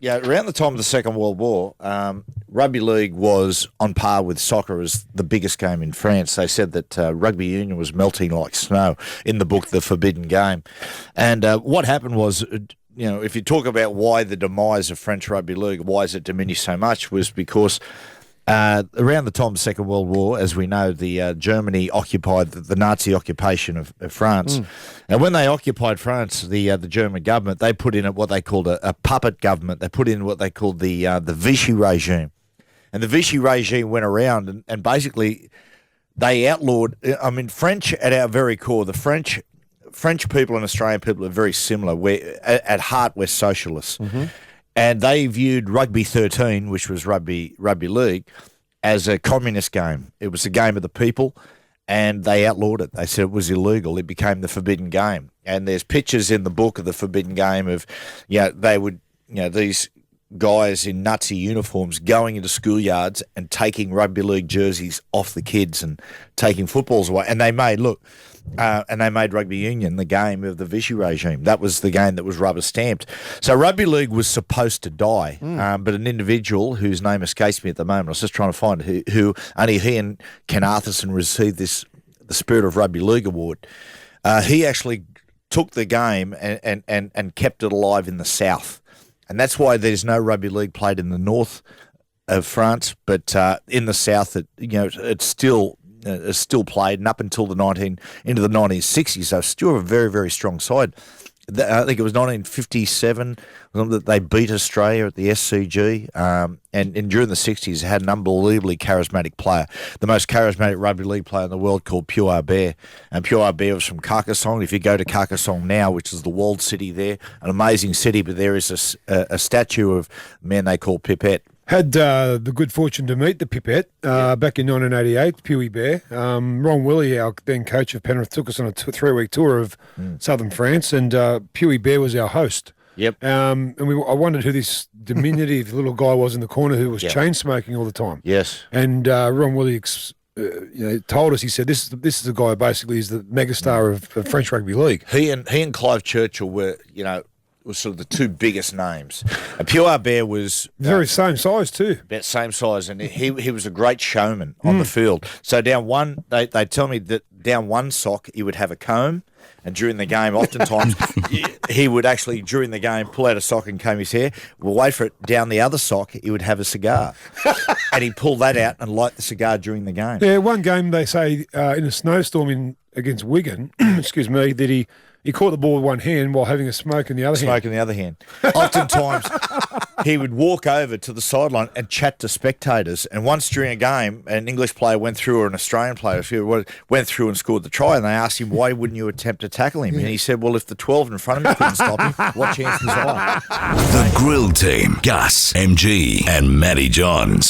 Yeah, around the time of the Second World War, rugby league was on par with soccer as the biggest game in France. They said that rugby union was melting like snow in the book The Forbidden Game. And what happened was, if you talk about why the demise of French rugby league, why is it diminished so much, was because around the time of the Second World War, as we know, the Germany occupied the Nazi occupation of France. And when they occupied France, the German government, they put in what they called a puppet government. They put in what they called the Vichy regime. And the Vichy regime went around and basically they outlawed, French at our very core, the French people and Australian people are very similar. At heart, we're socialists. Mm-hmm. And they viewed Rugby 13, which was rugby league, as a communist game. It was a game of the people, and they outlawed it. They said it was illegal. It became the forbidden game. And there's pictures in the book of the forbidden game of, these guys in Nazi uniforms going into schoolyards and taking rugby league jerseys off the kids and taking footballs away. And they made rugby union the game of the Vichy regime. That was the game that was rubber stamped. So rugby league was supposed to die, but an individual whose name escapes me at the moment, I was just trying to find who only he and Ken Arthurson received the Spirit of Rugby League award. He actually took the game and kept it alive in the south. And that's why there's no rugby league played in the north of France, but in the south, it's still played, and up until into the 1960s, so still a very, very strong side. I think it was 1957 that they beat Australia at the SCG, and during the 60s, had an unbelievably charismatic player, the most charismatic rugby league player in the world, called Pure Albert. And Pure Albert was from Carcassonne. If you go to Carcassonne now, which is the walled city there, an amazing city, but there is a statue of a man they call Pipette. Had the good fortune to meet the Pipette back in 1988, Pewey Bear. Ron Willey, our then coach of Penrith, took us on a 3-week tour of southern France, and Pewey Bear was our host. Yep. And I wondered who this diminutive little guy was in the corner who was chain smoking all the time. Yes. And Ron Willey told us, he said, this is the guy who basically is the megastar of French rugby league. He and Clive Churchill were, was sort of the two biggest names. Pure Bear was very same size too. About same size, and he was a great showman on the field. So down one, they tell me that down one sock he would have a comb, and during the game, oftentimes he would actually during the game pull out a sock and comb his hair. We'll wait for it. Down the other sock, he would have a cigar, and he'd pull that out and light the cigar during the game. Yeah, one game they say in a snowstorm against Wigan, excuse me, that he caught the ball with one hand while having a smoke in the other hand. Smoke in the other hand. Oftentimes, he would walk over to the sideline and chat to spectators. And once during a game, an English player went through, or an Australian player went through and scored the try, and they asked him, why wouldn't you attempt to tackle him? And he said, well, if the 12 in front of me couldn't stop him, what chance was I? The Grill Team, Gus, MG, and Matty Johns.